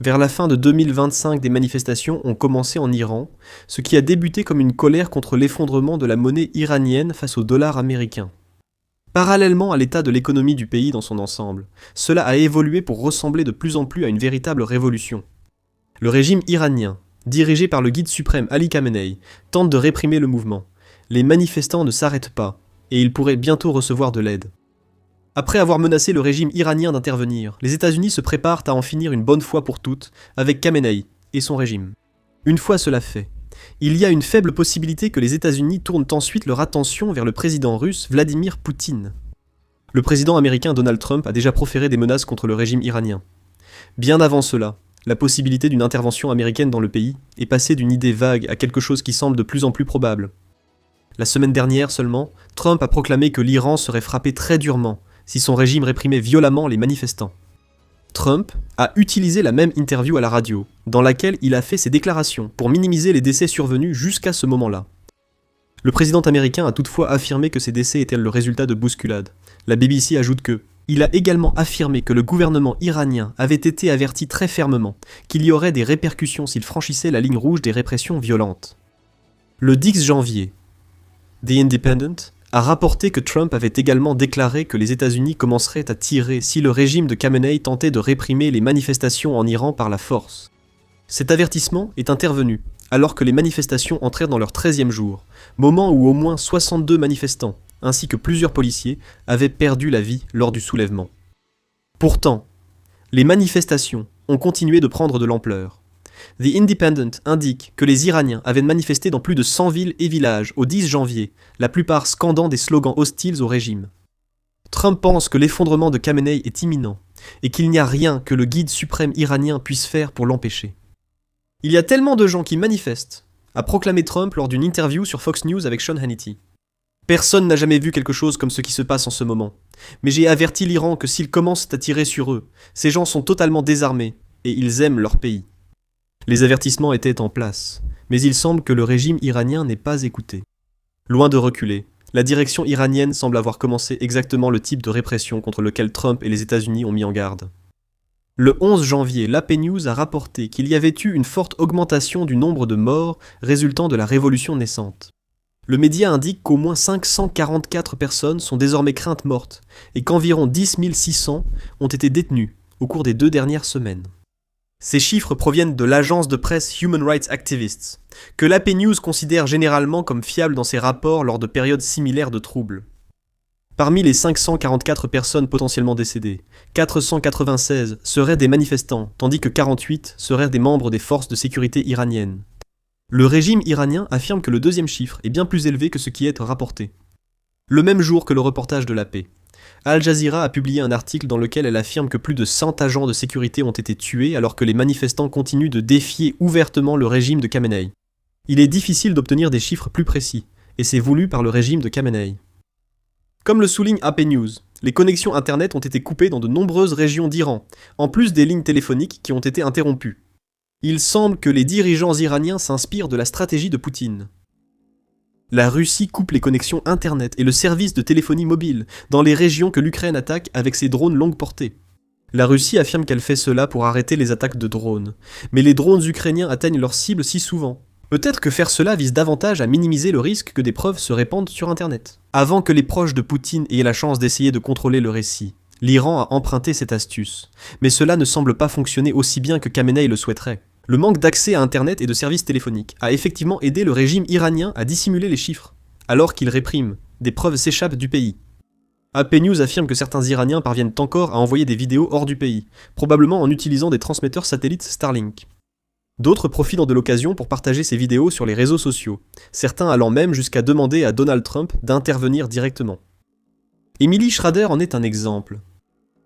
Vers la fin de 2025, des manifestations ont commencé en Iran, ce qui a débuté comme une colère contre l'effondrement de la monnaie iranienne face au dollar américain. Parallèlement à l'état de l'économie du pays dans son ensemble, cela a évolué pour ressembler de plus en plus à une véritable révolution. Le régime iranien, dirigé par le guide suprême Ali Khamenei, tente de réprimer le mouvement. Les manifestants ne s'arrêtent pas, et ils pourraient bientôt recevoir de l'aide. Après avoir menacé le régime iranien d'intervenir, les États-Unis se préparent à en finir une bonne fois pour toutes avec Khamenei et son régime. Une fois cela fait, il y a une faible possibilité que les États-Unis tournent ensuite leur attention vers le président russe Vladimir Poutine. Le président américain Donald Trump a déjà proféré des menaces contre le régime iranien. Bien avant cela, la possibilité d'une intervention américaine dans le pays est passée d'une idée vague à quelque chose qui semble de plus en plus probable. La semaine dernière seulement, Trump a proclamé que l'Iran serait frappé très durement si son régime réprimait violemment les manifestants. Trump a utilisé la même interview à la radio, dans laquelle il a fait ses déclarations pour minimiser les décès survenus jusqu'à ce moment-là. Le président américain a toutefois affirmé que ces décès étaient le résultat de bousculades. La BBC ajoute que il a également affirmé que le gouvernement iranien avait été averti très fermement qu'il y aurait des répercussions s'il franchissait la ligne rouge des répressions violentes. Le 10 janvier, The Independent a rapporté que Trump avait également déclaré que les États-Unis commenceraient à tirer si le régime de Khamenei tentait de réprimer les manifestations en Iran par la force. Cet avertissement est intervenu alors que les manifestations entrèrent dans leur 13e jour, moment où au moins 62 manifestants, ainsi que plusieurs policiers, avaient perdu la vie lors du soulèvement. Pourtant, les manifestations ont continué de prendre de l'ampleur. The Independent indique que les Iraniens avaient manifesté dans plus de 100 villes et villages au 10 janvier, la plupart scandant des slogans hostiles au régime. Trump pense que l'effondrement de Khamenei est imminent et qu'il n'y a rien que le guide suprême iranien puisse faire pour l'empêcher. Il y a tellement de gens qui manifestent, a proclamé Trump lors d'une interview sur Fox News avec Sean Hannity. Personne n'a jamais vu quelque chose comme ce qui se passe en ce moment, mais j'ai averti l'Iran que s'ils commencent à tirer sur eux, ces gens sont totalement désarmés et ils aiment leur pays. Les avertissements étaient en place, mais il semble que le régime iranien n'ait pas écouté. Loin de reculer, la direction iranienne semble avoir commencé exactement le type de répression contre lequel Trump et les États-Unis ont mis en garde. Le 11 janvier, l'AP News a rapporté qu'il y avait eu une forte augmentation du nombre de morts résultant de la révolution naissante. Le média indique qu'au moins 544 personnes sont désormais craintes mortes et qu'environ 10 600 ont été détenues au cours des 2 dernières semaines. Ces chiffres proviennent de l'agence de presse Human Rights Activists, que l'AP News considère généralement comme fiable dans ses rapports lors de périodes similaires de troubles. Parmi les 544 personnes potentiellement décédées, 496 seraient des manifestants, tandis que 48 seraient des membres des forces de sécurité iraniennes. Le régime iranien affirme que le deuxième chiffre est bien plus élevé que ce qui est rapporté. Le même jour que le reportage de l'AP, Al Jazeera a publié un article dans lequel elle affirme que plus de 100 agents de sécurité ont été tués alors que les manifestants continuent de défier ouvertement le régime de Khamenei. Il est difficile d'obtenir des chiffres plus précis, et c'est voulu par le régime de Khamenei. Comme le souligne AP News, les connexions internet ont été coupées dans de nombreuses régions d'Iran, en plus des lignes téléphoniques qui ont été interrompues. Il semble que les dirigeants iraniens s'inspirent de la stratégie de Poutine. La Russie coupe les connexions internet et le service de téléphonie mobile dans les régions que l'Ukraine attaque avec ses drones longue portée. La Russie affirme qu'elle fait cela pour arrêter les attaques de drones, mais les drones ukrainiens atteignent leurs cibles si souvent. Peut-être que faire cela vise davantage à minimiser le risque que des preuves se répandent sur internet. Avant que les proches de Poutine aient la chance d'essayer de contrôler le récit, l'Iran a emprunté cette astuce, mais cela ne semble pas fonctionner aussi bien que Khamenei le souhaiterait. Le manque d'accès à Internet et de services téléphoniques a effectivement aidé le régime iranien à dissimuler les chiffres. Alors qu'il réprime, des preuves s'échappent du pays. AP News affirme que certains Iraniens parviennent encore à envoyer des vidéos hors du pays, probablement en utilisant des transmetteurs satellites Starlink. D'autres profitent de l'occasion pour partager ces vidéos sur les réseaux sociaux, certains allant même jusqu'à demander à Donald Trump d'intervenir directement. Emily Schrader en est un exemple.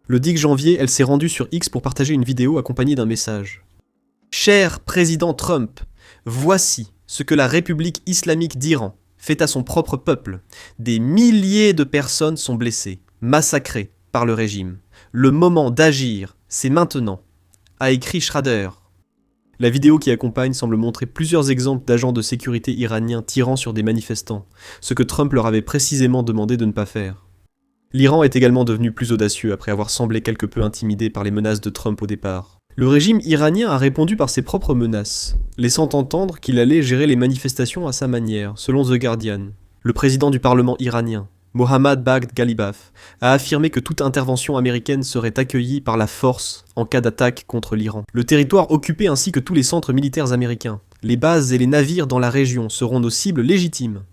Le 10 janvier, elle s'est rendue sur X pour partager une vidéo accompagnée d'un message. Cher président Trump, voici ce que la République islamique d'Iran fait à son propre peuple. Des milliers de personnes sont blessées, massacrées par le régime. Le moment d'agir, c'est maintenant, a écrit Schrader. La vidéo qui accompagne semble montrer plusieurs exemples d'agents de sécurité iraniens tirant sur des manifestants, ce que Trump leur avait précisément demandé de ne pas faire. L'Iran est également devenu plus audacieux après avoir semblé quelque peu intimidé par les menaces de Trump au départ. Le régime iranien a répondu par ses propres menaces, laissant entendre qu'il allait gérer les manifestations à sa manière, selon The Guardian. Le président du Parlement iranien, Mohammad Bagh Ghalibaf, a affirmé que toute intervention américaine serait accueillie par la force en cas d'attaque contre l'Iran. Le territoire occupé ainsi que tous les centres militaires américains, les bases et les navires dans la région seront nos cibles légitimes.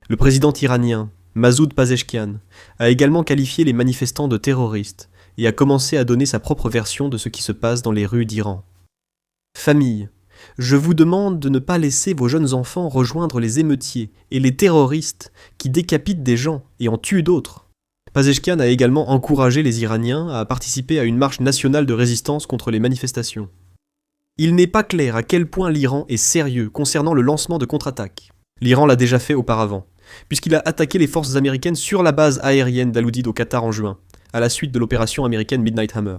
Le président iranien, Masoud Pezeshkian, a également qualifié les manifestants de terroristes et a commencé à donner sa propre version de ce qui se passe dans les rues d'Iran. Famille, je vous demande de ne pas laisser vos jeunes enfants rejoindre les émeutiers et les terroristes qui décapitent des gens et en tuent d'autres. Pezeshkian a également encouragé les Iraniens à participer à une marche nationale de résistance contre les manifestations. Il n'est pas clair à quel point l'Iran est sérieux concernant le lancement de contre-attaques. L'Iran l'a déjà fait auparavant, puisqu'il a attaqué les forces américaines sur la base aérienne d'Al-Udeid au Qatar en juin, à la suite de l'opération américaine Midnight Hammer.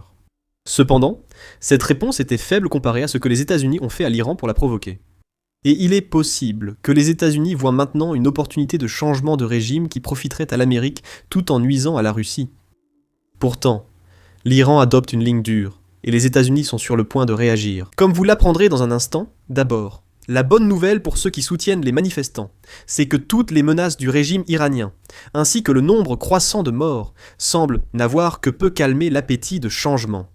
Cependant, cette réponse était faible comparée à ce que les États-Unis ont fait à l'Iran pour la provoquer. Et il est possible que les États-Unis voient maintenant une opportunité de changement de régime qui profiterait à l'Amérique tout en nuisant à la Russie. Pourtant, l'Iran adopte une ligne dure, et les États-Unis sont sur le point de réagir. Comme vous l'apprendrez dans un instant, d'abord, la bonne nouvelle pour ceux qui soutiennent les manifestants, c'est que toutes les menaces du régime iranien, ainsi que le nombre croissant de morts, semblent n'avoir que peu calmé l'appétit de changement.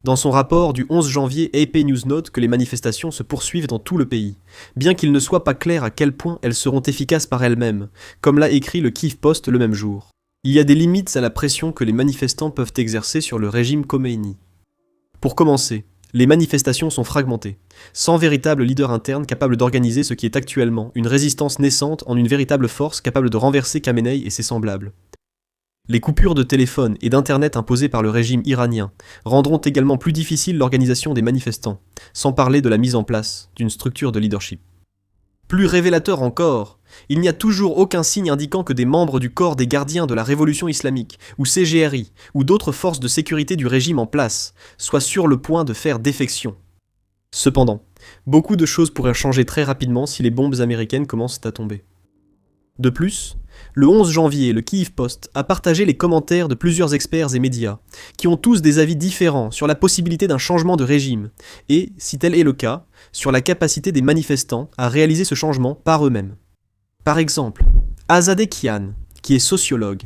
Dans son rapport du 11 janvier, AP News note que les manifestations se poursuivent dans tout le pays, bien qu'il ne soit pas clair à quel point elles seront efficaces par elles-mêmes, comme l'a écrit le Kyiv Post le même jour. Il y a des limites à la pression que les manifestants peuvent exercer sur le régime Khomeini. Pour commencer, les manifestations sont fragmentées, sans véritable leader interne capable d'organiser ce qui est actuellement une résistance naissante en une véritable force capable de renverser Khamenei et ses semblables. Les coupures de téléphone et d'internet imposées par le régime iranien rendront également plus difficile l'organisation des manifestants, sans parler de la mise en place d'une structure de leadership. Plus révélateur encore, il n'y a toujours aucun signe indiquant que des membres du corps des gardiens de la révolution islamique, ou CGRI, ou d'autres forces de sécurité du régime en place, soient sur le point de faire défection. Cependant, beaucoup de choses pourraient changer très rapidement si les bombes américaines commencent à tomber. De plus, le 11 janvier, le Kyiv Post a partagé les commentaires de plusieurs experts et médias, qui ont tous des avis différents sur la possibilité d'un changement de régime, et, si tel est le cas, sur la capacité des manifestants à réaliser ce changement par eux-mêmes. Par exemple, Azadeh Kian, qui est sociologue,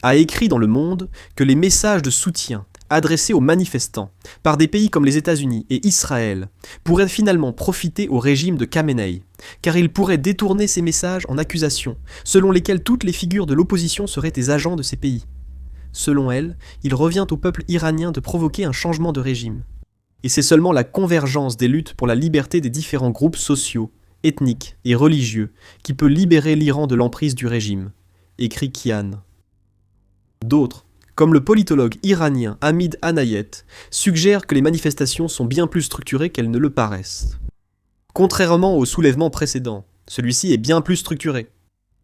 a écrit dans Le Monde que les messages de soutien adressés aux manifestants par des pays comme les États-Unis et Israël pourraient finalement profiter au régime de Khamenei, car il pourrait détourner ces messages en accusations, selon lesquelles toutes les figures de l'opposition seraient des agents de ces pays. Selon elle, il revient au peuple iranien de provoquer un changement de régime. Et c'est seulement la convergence des luttes pour la liberté des différents groupes sociaux, ethniques et religieux qui peut libérer l'Iran de l'emprise du régime, écrit Kian. D'autres, comme le politologue iranien Hamid Anayet, suggère que les manifestations sont bien plus structurées qu'elles ne le paraissent. Contrairement au soulèvement précédent, celui-ci est bien plus structuré.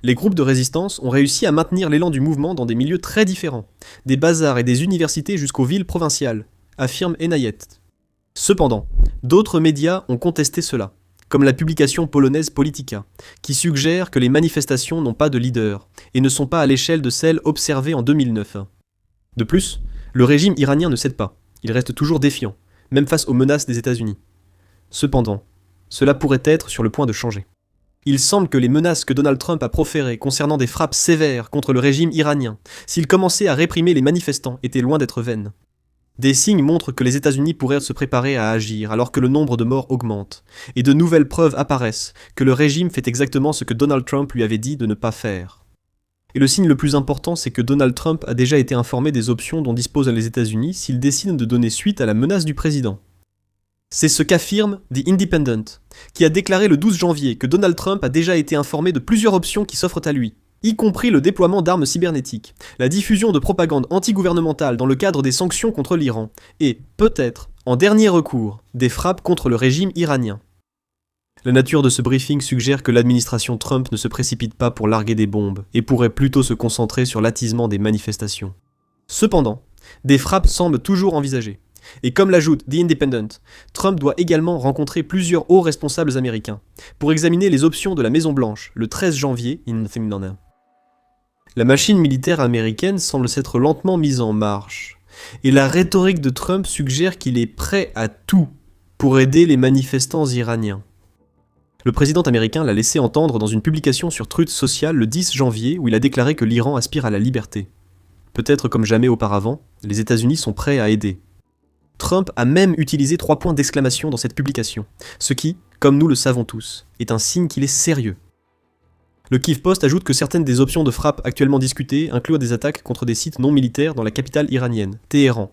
Les groupes de résistance ont réussi à maintenir l'élan du mouvement dans des milieux très différents, des bazars et des universités jusqu'aux villes provinciales, affirme Anayet. Cependant, d'autres médias ont contesté cela, comme la publication polonaise Polityka, qui suggère que les manifestations n'ont pas de leader et ne sont pas à l'échelle de celles observées en 2009. De plus, le régime iranien ne cède pas, il reste toujours défiant, même face aux menaces des États-Unis. Cependant, cela pourrait être sur le point de changer. Il semble que les menaces que Donald Trump a proférées concernant des frappes sévères contre le régime iranien, s'il commençait à réprimer les manifestants, étaient loin d'être vaines. Des signes montrent que les États-Unis pourraient se préparer à agir alors que le nombre de morts augmente, et de nouvelles preuves apparaissent que le régime fait exactement ce que Donald Trump lui avait dit de ne pas faire. Et le signe le plus important, c'est que Donald Trump a déjà été informé des options dont disposent les États-Unis s'ils décident de donner suite à la menace du président. C'est ce qu'affirme The Independent, qui a déclaré le 12 janvier que Donald Trump a déjà été informé de plusieurs options qui s'offrent à lui, y compris le déploiement d'armes cybernétiques, la diffusion de propagande antigouvernementale dans le cadre des sanctions contre l'Iran, et, peut-être, en dernier recours, des frappes contre le régime iranien. La nature de ce briefing suggère que l'administration Trump ne se précipite pas pour larguer des bombes, et pourrait plutôt se concentrer sur l'attisement des manifestations. Cependant, des frappes semblent toujours envisagées. Et comme l'ajoute The Independent, Trump doit également rencontrer plusieurs hauts responsables américains, pour examiner les options de la Maison-Blanche, le 13 janvier, in Nothing. La machine militaire américaine semble s'être lentement mise en marche, Et la rhétorique de Trump suggère qu'il est prêt à tout pour aider les manifestants iraniens. Le président américain l'a laissé entendre dans une publication sur Truth Social le 10 janvier où il a déclaré que l'Iran aspire à la liberté. Peut-être comme jamais auparavant, les États-Unis sont prêts à aider. Trump a même utilisé 3 points d'exclamation dans cette publication, ce qui, comme nous le savons tous, est un signe qu'il est sérieux. Le Kyiv Post ajoute que certaines des options de frappe actuellement discutées incluent des attaques contre des sites non militaires dans la capitale iranienne, Téhéran.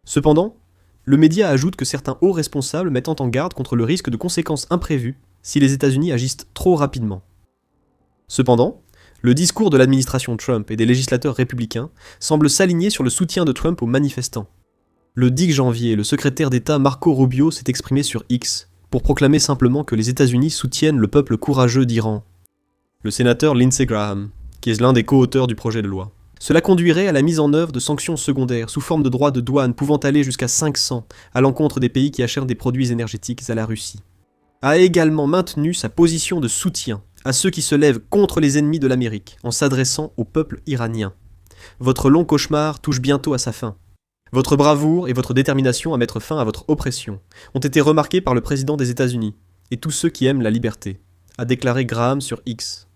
Cependant, le média ajoute que certains hauts responsables mettent en garde contre le risque de conséquences imprévues si les États-Unis agissent trop rapidement. Cependant, le discours de l'administration Trump et des législateurs républicains semble s'aligner sur le soutien de Trump aux manifestants. Le 10 janvier, le secrétaire d'État Marco Rubio s'est exprimé sur X pour proclamer simplement que les États-Unis soutiennent le peuple courageux d'Iran. Le sénateur Lindsey Graham, qui est l'un des co-auteurs du projet de loi. Cela conduirait à la mise en œuvre de sanctions secondaires sous forme de droits de douane pouvant aller jusqu'à 500 à l'encontre des pays qui achètent des produits énergétiques à la Russie. A également maintenu sa position de soutien à ceux qui se lèvent contre les ennemis de l'Amérique en s'adressant au peuple iranien. Votre long cauchemar touche bientôt à sa fin. Votre bravoure et votre détermination à mettre fin à votre oppression ont été remarqués par le président des États-Unis et tous ceux qui aiment la liberté, a déclaré Graham sur X.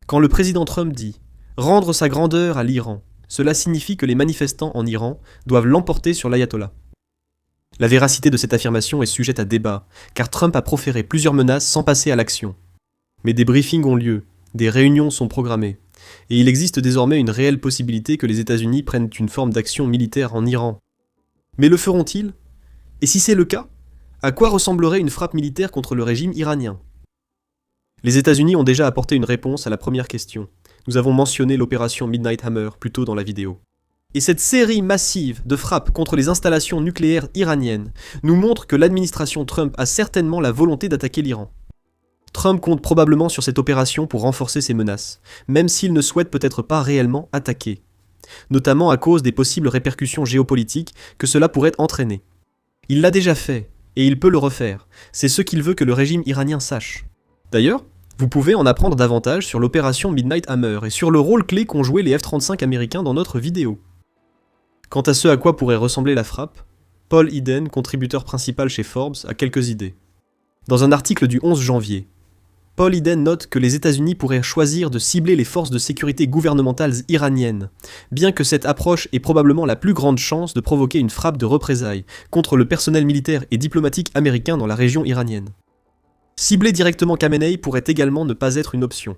Quand le président Trump dit « rendre sa grandeur à l'Iran », cela signifie que les manifestants en Iran doivent l'emporter sur l'ayatollah. La véracité de cette affirmation est sujette à débat, car Trump a proféré plusieurs menaces sans passer à l'action. Mais des briefings ont lieu, des réunions sont programmées, et il existe désormais une réelle possibilité que les États-Unis prennent une forme d'action militaire en Iran. Mais le feront-ils ? Et si c'est le cas, à quoi ressemblerait une frappe militaire contre le régime iranien ? Les États-Unis ont déjà apporté une réponse à la première question. Nous avons mentionné l'opération Midnight Hammer plus tôt dans la vidéo. Et cette série massive de frappes contre les installations nucléaires iraniennes nous montre que l'administration Trump a certainement la volonté d'attaquer l'Iran. Trump compte probablement sur cette opération pour renforcer ses menaces, même s'il ne souhaite peut-être pas réellement attaquer, notamment à cause des possibles répercussions géopolitiques que cela pourrait entraîner. Il l'a déjà fait, et il peut le refaire, c'est ce qu'il veut que le régime iranien sache. D'ailleurs, vous pouvez en apprendre davantage sur l'opération Midnight Hammer et sur le rôle clé qu'ont joué les F-35 américains dans notre vidéo. Quant à ce à quoi pourrait ressembler la frappe, Paul Eden, contributeur principal chez Forbes, a quelques idées. Dans un article du 11 janvier, Paul Eden note que les États-Unis pourraient choisir de cibler les forces de sécurité gouvernementales iraniennes, bien que cette approche ait probablement la plus grande chance de provoquer une frappe de représailles contre le personnel militaire et diplomatique américain dans la région iranienne. Cibler directement Khamenei pourrait également ne pas être une option.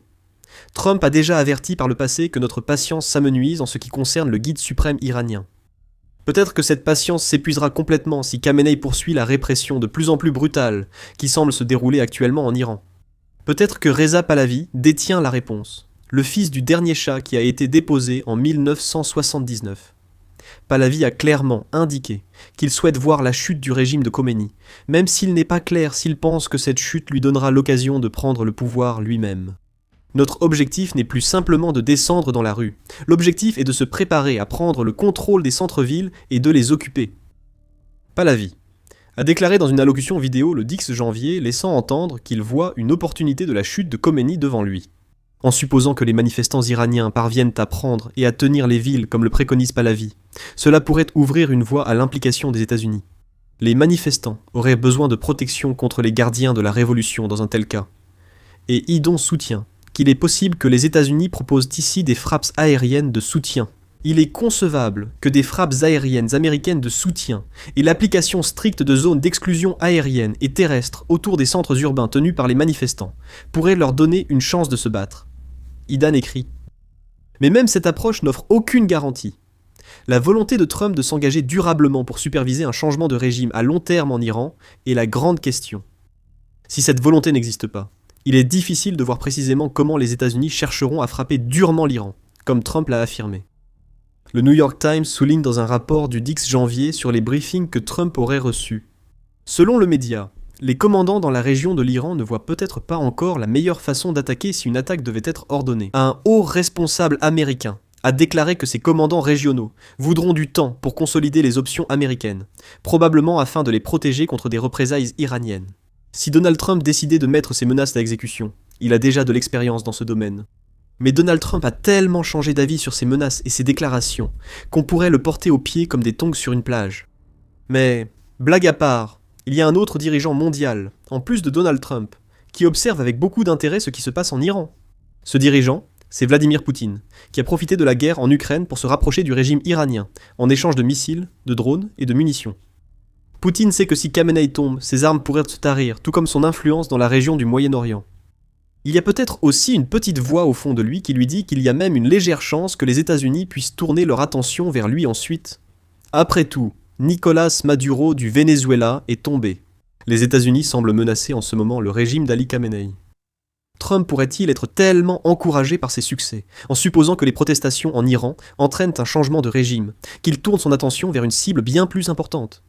Trump a déjà averti par le passé que notre patience s'amenuise en ce qui concerne le guide suprême iranien. Peut-être que cette patience s'épuisera complètement si Khamenei poursuit la répression de plus en plus brutale qui semble se dérouler actuellement en Iran. Peut-être que Reza Pahlavi détient la réponse, le fils du dernier shah qui a été déposé en 1979. Pahlavi a clairement indiqué qu'il souhaite voir la chute du régime de Khomeini, même s'il n'est pas clair s'il pense que cette chute lui donnera l'occasion de prendre le pouvoir lui-même. Notre objectif n'est plus simplement de descendre dans la rue. L'objectif est de se préparer à prendre le contrôle des centres-villes et de les occuper. Pahlavi a déclaré dans une allocution vidéo le 10 janvier, laissant entendre qu'il voit une opportunité de la chute de Khomeini devant lui. En supposant que les manifestants iraniens parviennent à prendre et à tenir les villes comme le préconise Pahlavi, cela pourrait ouvrir une voie à l'implication des États-Unis. Les manifestants auraient besoin de protection contre les gardiens de la révolution dans un tel cas. Et Idon soutient qu'il est possible que les États-Unis proposent ici des frappes aériennes de soutien. Il est concevable que des frappes aériennes américaines de soutien et l'application stricte de zones d'exclusion aérienne et terrestre autour des centres urbains tenus par les manifestants pourraient leur donner une chance de se battre. Idan écrit « Mais même cette approche n'offre aucune garantie. La volonté de Trump de s'engager durablement pour superviser un changement de régime à long terme en Iran est la grande question. Si cette volonté n'existe pas, il est difficile de voir précisément comment les États-Unis chercheront à frapper durement l'Iran, comme Trump l'a affirmé. » Le New York Times souligne dans un rapport du 10 janvier sur les briefings que Trump aurait reçus. Selon le média, les commandants dans la région de l'Iran ne voient peut-être pas encore la meilleure façon d'attaquer si une attaque devait être ordonnée. Un haut responsable américain a déclaré que ces commandants régionaux voudront du temps pour consolider les options américaines, probablement afin de les protéger contre des représailles iraniennes. Si Donald Trump décidait de mettre ces menaces à exécution, il a déjà de l'expérience dans ce domaine. Mais Donald Trump a tellement changé d'avis sur ses menaces et ses déclarations qu'on pourrait le porter au pied comme des tongs sur une plage. Mais, blague à part, il y a un autre dirigeant mondial, en plus de Donald Trump, qui observe avec beaucoup d'intérêt ce qui se passe en Iran. Ce dirigeant, c'est Vladimir Poutine, qui a profité de la guerre en Ukraine pour se rapprocher du régime iranien, en échange de missiles, de drones et de munitions. Poutine sait que si Khamenei tombe, ses armes pourraient se tarir, tout comme son influence dans la région du Moyen-Orient. Il y a peut-être aussi une petite voix au fond de lui qui lui dit qu'il y a même une légère chance que les États-Unis puissent tourner leur attention vers lui ensuite. Après tout, Nicolás Maduro du Venezuela est tombé. Les États-Unis semblent menacer en ce moment le régime d'Ali Khamenei. Trump pourrait-il être tellement encouragé par ses succès, en supposant que les protestations en Iran entraînent un changement de régime, qu'il tourne son attention vers une cible bien plus importante?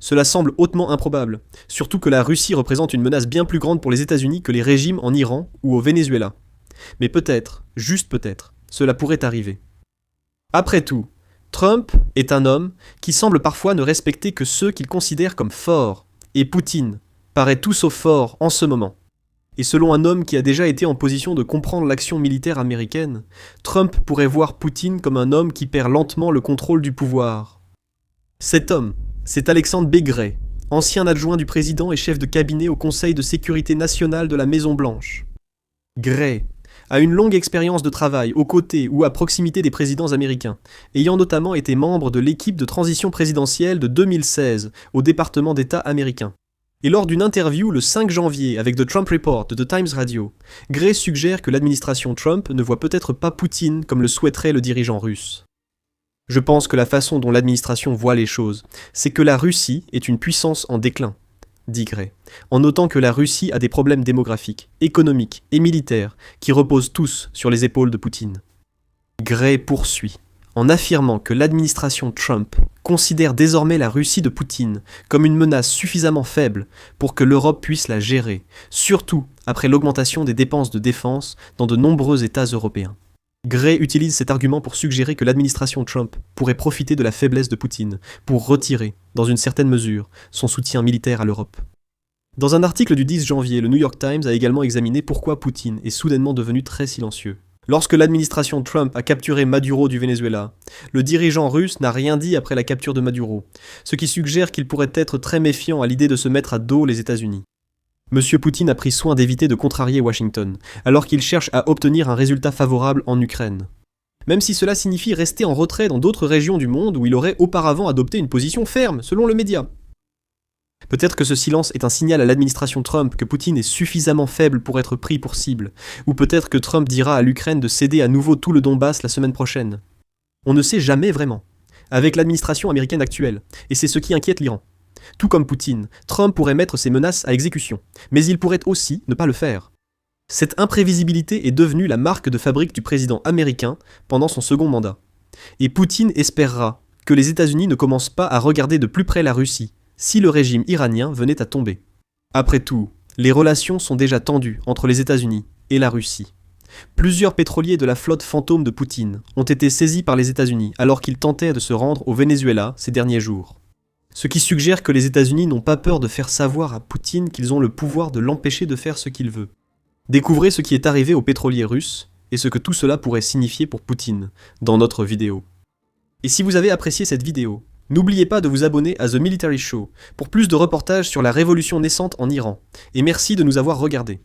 Cela semble hautement improbable, surtout que la Russie représente une menace bien plus grande pour les États-Unis que les régimes en Iran ou au Venezuela. Mais peut-être, juste peut-être, cela pourrait arriver. Après tout, Trump est un homme qui semble parfois ne respecter que ceux qu'il considère comme forts, et Poutine paraît tout sauf fort en ce moment. Et selon un homme qui a déjà été en position de comprendre l'action militaire américaine, Trump pourrait voir Poutine comme un homme qui perd lentement le contrôle du pouvoir. Cet homme, c'est Alexandre B. Gray, ancien adjoint du président et chef de cabinet au Conseil de sécurité nationale de la Maison-Blanche. Gray a une longue expérience de travail aux côtés ou à proximité des présidents américains, ayant notamment été membre de l'équipe de transition présidentielle de 2016 au département d'État américain. Et lors d'une interview le 5 janvier avec The Trump Report de The Times Radio, Gray suggère que l'administration Trump ne voit peut-être pas Poutine comme le souhaiterait le dirigeant russe. Je pense que la façon dont l'administration voit les choses, c'est que la Russie est une puissance en déclin, dit Gray, en notant que la Russie a des problèmes démographiques, économiques et militaires qui reposent tous sur les épaules de Poutine. Gray poursuit, en affirmant que l'administration Trump considère désormais la Russie de Poutine comme une menace suffisamment faible pour que l'Europe puisse la gérer, surtout après l'augmentation des dépenses de défense dans de nombreux États européens. Gray utilise cet argument pour suggérer que l'administration Trump pourrait profiter de la faiblesse de Poutine pour retirer, dans une certaine mesure, son soutien militaire à l'Europe. Dans un article du 10 janvier, le New York Times a également examiné pourquoi Poutine est soudainement devenu très silencieux. Lorsque l'administration Trump a capturé Maduro du Venezuela, le dirigeant russe n'a rien dit après la capture de Maduro, ce qui suggère qu'il pourrait être très méfiant à l'idée de se mettre à dos les États-Unis. Monsieur Poutine a pris soin d'éviter de contrarier Washington, alors qu'il cherche à obtenir un résultat favorable en Ukraine. Même si cela signifie rester en retrait dans d'autres régions du monde où il aurait auparavant adopté une position ferme, selon le média. Peut-être que ce silence est un signal à l'administration Trump que Poutine est suffisamment faible pour être pris pour cible, ou peut-être que Trump dira à l'Ukraine de céder à nouveau tout le Donbass la semaine prochaine. On ne sait jamais vraiment, avec l'administration américaine actuelle, et c'est ce qui inquiète l'Iran. Tout comme Poutine, Trump pourrait mettre ses menaces à exécution, mais il pourrait aussi ne pas le faire. Cette imprévisibilité est devenue la marque de fabrique du président américain pendant son second mandat. Et Poutine espérera que les États-Unis ne commencent pas à regarder de plus près la Russie, si le régime iranien venait à tomber. Après tout, les relations sont déjà tendues entre les États-Unis et la Russie. Plusieurs pétroliers de la flotte fantôme de Poutine ont été saisis par les États-Unis alors qu'ils tentaient de se rendre au Venezuela ces derniers jours. Ce qui suggère que les États-Unis n'ont pas peur de faire savoir à Poutine qu'ils ont le pouvoir de l'empêcher de faire ce qu'il veut. Découvrez ce qui est arrivé aux pétroliers russes et ce que tout cela pourrait signifier pour Poutine dans notre vidéo. Et si vous avez apprécié cette vidéo, n'oubliez pas de vous abonner à The Military Show pour plus de reportages sur la révolution naissante en Iran. Et merci de nous avoir regardés.